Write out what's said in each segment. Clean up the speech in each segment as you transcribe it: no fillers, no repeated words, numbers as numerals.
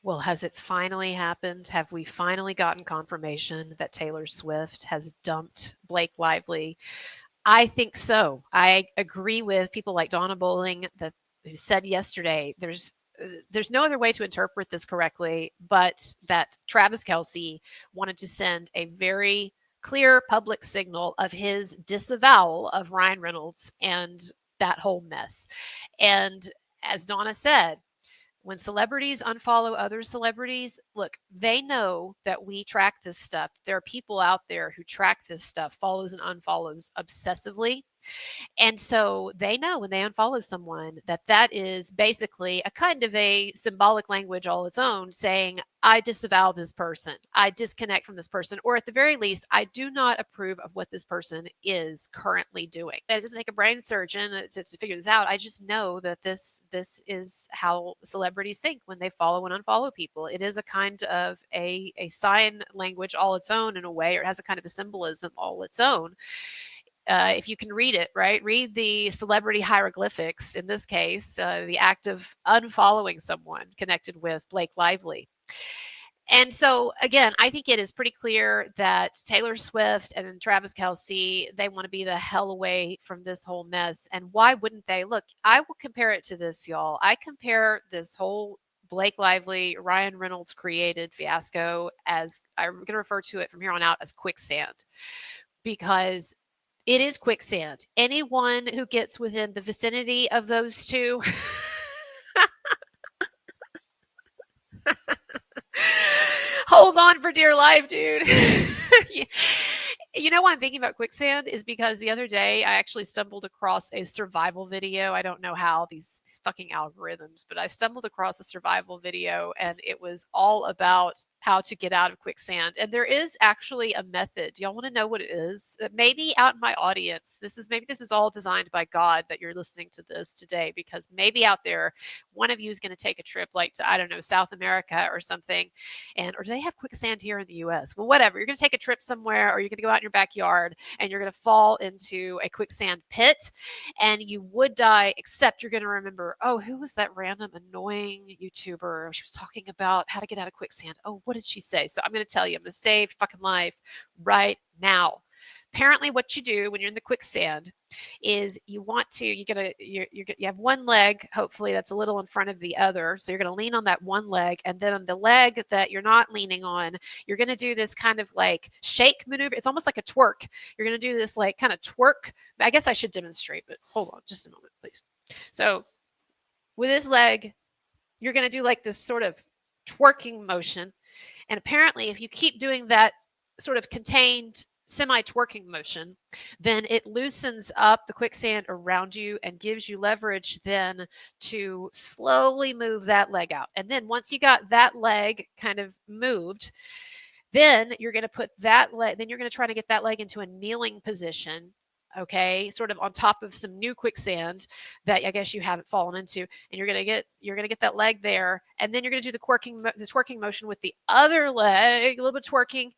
Well, has it finally happened? Have we finally gotten confirmation that Taylor Swift has dumped Blake Lively? I think so. I agree with people like Donna Bowling that who said yesterday there's no other way to interpret this correctly, but that Travis Kelce wanted to send a very clear public signal of his disavowal of Ryan Reynolds and that whole mess. And as Donna said, when celebrities unfollow other celebrities, look, they know that we track this stuff. There are people out there who track this stuff, follows and unfollows obsessively. And so they know when they unfollow someone that that is basically a kind of a symbolic language all its own saying, I disavow this person. I disconnect from this person. Or at the very least, I do not approve of what this person is currently doing. And it doesn't take a brain surgeon to figure this out. I just know that this is how celebrities think when they follow and unfollow people. It is a kind of a sign language all its own in a way, or it has a kind of a symbolism all its own. If you can read it, right? Read the celebrity hieroglyphics, in this case, the act of unfollowing someone connected with Blake Lively. And so, again, I think it is pretty clear that Taylor Swift and Travis Kelce, they want to be the hell away from this whole mess. And why wouldn't they? Look, I will compare it to this, y'all. I compare this whole Blake Lively, Ryan Reynolds created fiasco as I'm going to refer to it from here on out as quicksand, because it is quicksand. Anyone who gets within the vicinity of those two hold on for dear life, dude. You know why I'm thinking about quicksand is because the other day I actually stumbled across a survival video. I don't know how these fucking algorithms, but I stumbled across a survival video and it was all about how to get out of quicksand. And there is actually a method. Do y'all want to know what it is? Maybe out in my audience, maybe this is all designed by God that you're listening to this today, because maybe out there, one of you is going to take a trip like to, I don't know, South America or something. Or do they have quicksand here in the US? Well, whatever. You're going to take a trip somewhere, or you're going to go out in your backyard and you're going to fall into a quicksand pit and you would die, except you're going to remember, oh, who was that random annoying YouTuber? She was talking about how to get out of quicksand. Oh, what did she say? So I'm going to tell you, I'm going to save your fucking life right now. Apparently, what you do when you're in the quicksand is you have one leg, hopefully that's a little in front of the other. So you're going to lean on that one leg, and then on the leg that you're not leaning on, you're going to do this kind of like shake maneuver. It's almost like a twerk. You're going to do this like kind of twerk. I guess I should demonstrate, but hold on just a moment, please. So with this leg, you're going to do like this sort of twerking motion. And apparently, if you keep doing that sort of contained semi-twerking motion, then it loosens up the quicksand around you and gives you leverage then to slowly move that leg out. And then once you got that leg kind of moved, then you're going to put that leg, then you're going to try to get that leg into a kneeling position, okay, sort of on top of some new quicksand that I guess you haven't fallen into, and you're gonna get that leg there, and then you're gonna do the twerking motion with the other leg, a little bit twerking,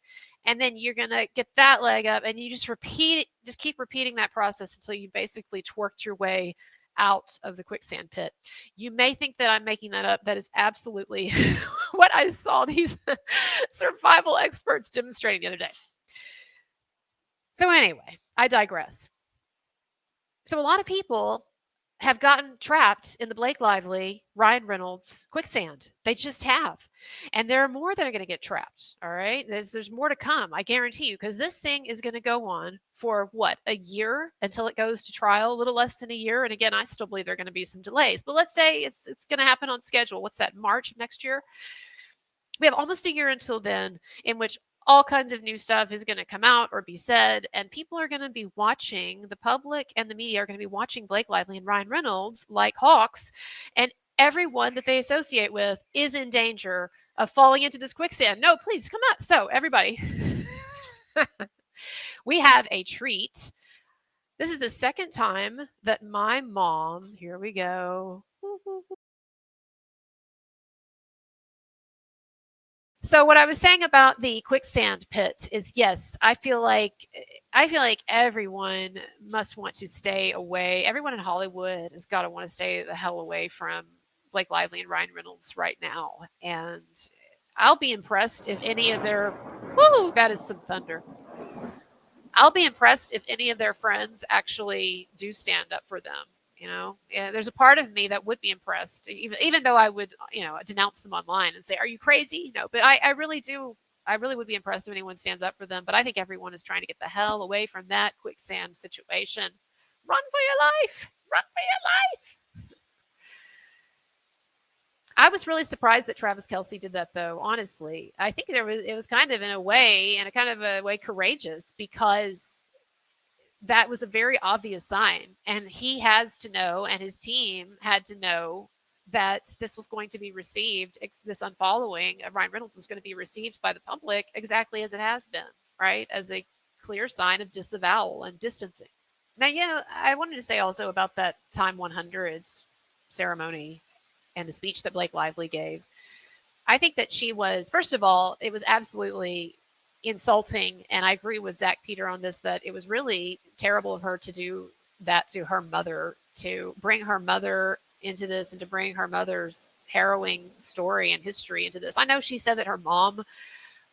and then you're gonna get that leg up, and you just keep repeating that process until you basically twerked your way out of the quicksand pit. You may think that I'm making that up. That is absolutely what I saw these survival experts demonstrating the other day. So anyway, I digress. So a lot of people have gotten trapped in the Blake Lively, Ryan Reynolds quicksand. They just have. And there are more that are going to get trapped. All right. There's more to come. I guarantee you, because this thing is going to go on for what, a year until it goes to trial, a little less than a year. And again, I still believe there are going to be some delays, but let's say it's going to happen on schedule. What's that, March of next year? We have almost a year until then, in which all kinds of new stuff is going to come out or be said, and people are going to be watching, the public and the media are going to be watching Blake Lively and Ryan Reynolds like hawks, and everyone that they associate with is in danger of falling into this quicksand. No, please come out. So everybody, we have a treat. This is the second time that my mom, here we go. So what I was saying about the quicksand pit is, yes, I feel like everyone must want to stay away. Everyone in Hollywood has got to want to stay the hell away from Blake Lively and Ryan Reynolds right now. And I'll be impressed if any of their, whoo, that is some thunder. I'll be impressed if any of their friends actually do stand up for them. Yeah, there's a part of me that would be impressed, even though I would, denounce them online and say, "Are you crazy?" But I really do. I really would be impressed if anyone stands up for them. But I think everyone is trying to get the hell away from that quicksand situation. Run for your life! Run for your life! I was really surprised that Travis Kelce did that, though. Honestly, I think it was kind of in a kind of a way courageous, because that was a very obvious sign, and he has to know, and his team had to know that this was going to be received. This unfollowing of Ryan Reynolds was going to be received by the public exactly as it has been, right, as a clear sign of disavowal and distancing. Now, I wanted to say also about that Time 100 ceremony and the speech that Blake Lively gave. I think that she was, first of all, it was absolutely insulting. And I agree with Zach Peter on this, that it was really terrible of her to do that to her mother, to bring her mother into this and to bring her mother's harrowing story and history into this. I know she said that her mom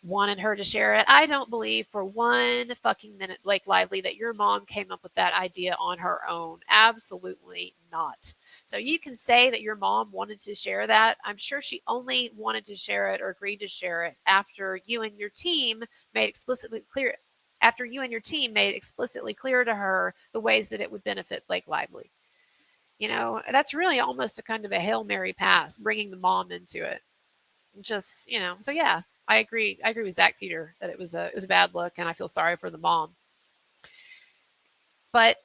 wanted her to share it. I don't believe for one fucking minute, Blake Lively, that your mom came up with that idea on her own. Absolutely not. So you can say that your mom wanted to share that. I'm sure she only wanted to share it or agreed to share it after you and your team made explicitly clear to her the ways that it would benefit Blake Lively. That's really almost a kind of a Hail Mary pass, bringing the mom into it. Just, so yeah, I agree. I agree with Zach Peter that it was a bad look, and I feel sorry for the mom. But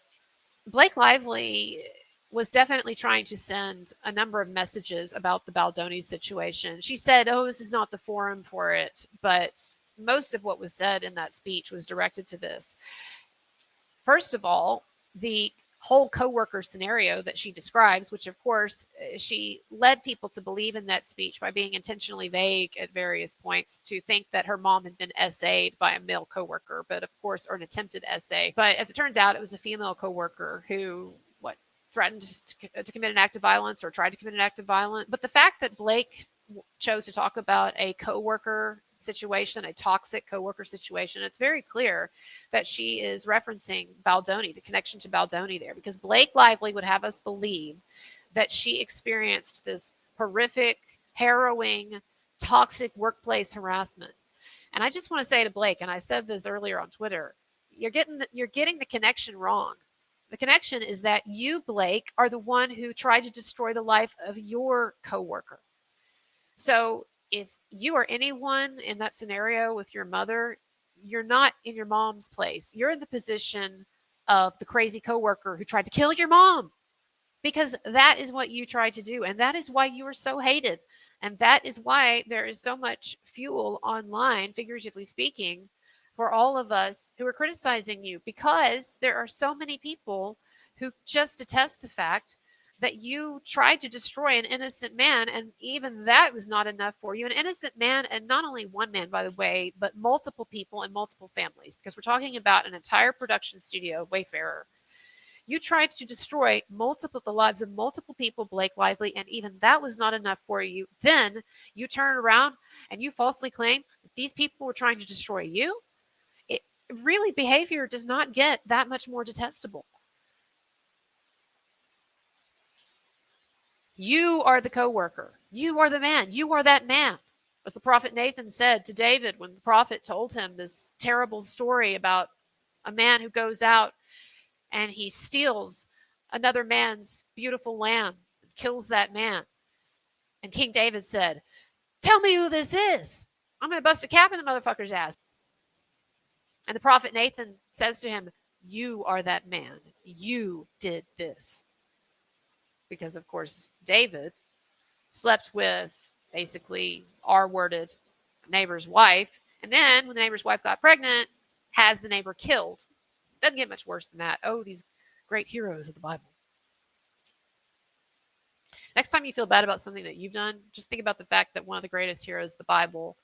Blake Lively was definitely trying to send a number of messages about the Baldoni situation. She said, "Oh, this is not the forum for it," but most of what was said in that speech was directed to this. First of all, the whole coworker scenario that she describes, which of course she led people to believe in that speech by being intentionally vague at various points, to think that her mom had been essayed by a male coworker, but of course, or an attempted essay. But as it turns out, it was a female coworker who threatened to commit an act of violence or tried to commit an act of violence. But the fact that Blake chose to talk about a coworker situation, a toxic coworker situation, it's very clear that she is referencing Baldoni, the connection to Baldoni there, because Blake Lively would have us believe that she experienced this horrific, harrowing, toxic workplace harassment. And I just want to say to Blake, and I said this earlier on Twitter, you're getting the connection wrong. The connection is that you, Blake, are the one who tried to destroy the life of your coworker. So if you are anyone in that scenario with your mother, you're not in your mom's place. You're in the position of the crazy coworker who tried to kill your mom, because that is what you tried to do. And that is why you are so hated. And that is why there is so much fuel online, figuratively speaking, for all of us who are criticizing you, because there are so many people who just attest the fact that you tried to destroy an innocent man, and even that was not enough for you. An innocent man, and not only one man, by the way, but multiple people and multiple families, because we're talking about an entire production studio, Wayfarer. You tried to destroy the lives of multiple people, Blake Lively, and even that was not enough for you. Then you turn around and you falsely claim that these people were trying to destroy you. Really, behavior does not get that much more detestable. You are the coworker. You are the man. You are that man. As the prophet Nathan said to David when the prophet told him this terrible story about a man who goes out and he steals another man's beautiful lamb, kills that man. And King David said, "Tell me who this is. I'm going to bust a cap in the motherfucker's ass." And the prophet Nathan says to him, "You are that man. You did this." Because, of course, David slept with basically R-worded neighbor's wife. And then when the neighbor's wife got pregnant, has the neighbor killed. Doesn't get much worse than that. Oh, these great heroes of the Bible. Next time you feel bad about something that you've done, just think about the fact that one of the greatest heroes of the Bible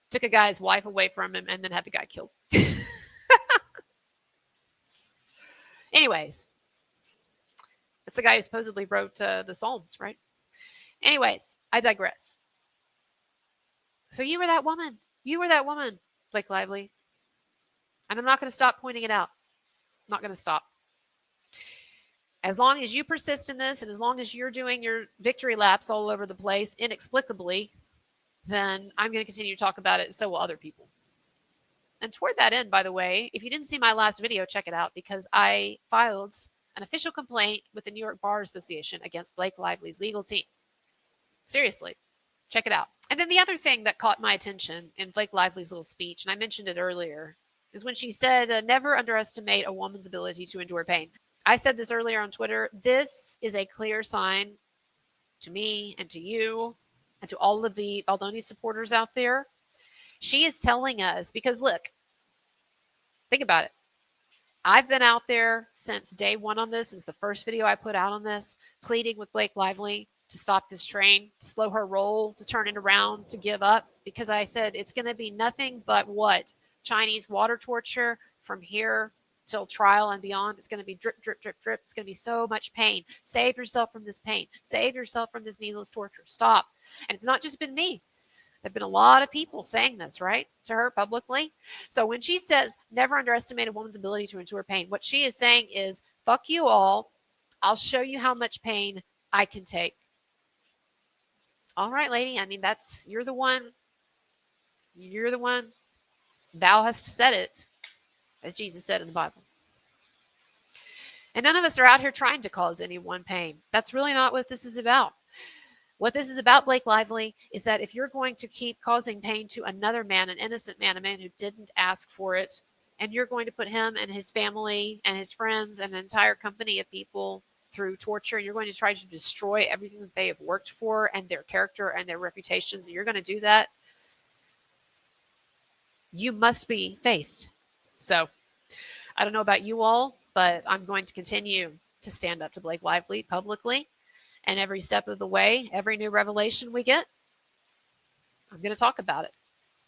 took a guy's wife away from him and then had the guy killed. Anyways, it's the guy who supposedly wrote the Psalms, right? Anyways, I digress. So you were that woman. You were that woman, Blake Lively. And I'm not going to stop pointing it out. I'm not going to stop. As long as you persist in this and as long as you're doing your victory laps all over the place inexplicably, then I'm going to continue to talk about it, and so will other people. And toward that end, by the way, if you didn't see my last video, check it out because I filed an official complaint with the New York Bar Association against Blake Lively's legal team. Seriously, check it out. And then the other thing that caught my attention in Blake Lively's little speech, and I mentioned it earlier, is when she said, never underestimate a woman's ability to endure pain. I said this earlier on Twitter. This is a clear sign to me and to you and to all of the Baldoni supporters out there. She is telling us, because look, think about it. I've been out there since day one on this, since the first video I put out on this, pleading with Blake Lively to stop this train, to slow her roll, to turn it around, to give up, because I said it's going to be nothing but what? Chinese water torture from here till trial and beyond. It's going to be drip, drip, drip, drip. It's going to be so much pain. Save yourself from this pain. Save yourself from this needless torture. Stop. And it's not just been me. There have been a lot of people saying this, right, to her publicly. So when she says never underestimate a woman's ability to endure pain, what she is saying is, fuck you all. I'll show you how much pain I can take. All right, lady. I mean, you're the one. You're the one. Thou hast said it, as Jesus said in the Bible. And none of us are out here trying to cause anyone pain. That's really not what this is about. What this is about, Blake Lively, is that if you're going to keep causing pain to another man, an innocent man, a man who didn't ask for it, and you're going to put him and his family and his friends and an entire company of people through torture, and you're going to try to destroy everything that they have worked for and their character and their reputations, and you're going to do that, you must be faced. So I don't know about you all, but I'm going to continue to stand up to Blake Lively publicly. And every step of the way, every new revelation we get, I'm going to talk about it.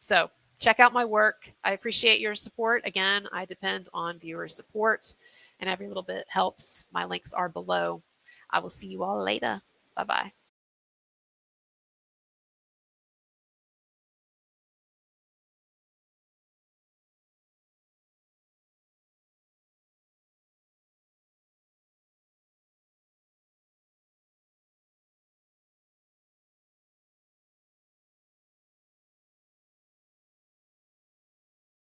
So check out my work. I appreciate your support. Again, I depend on viewer support, and every little bit helps. My links are below. I will see you all later. Bye-bye.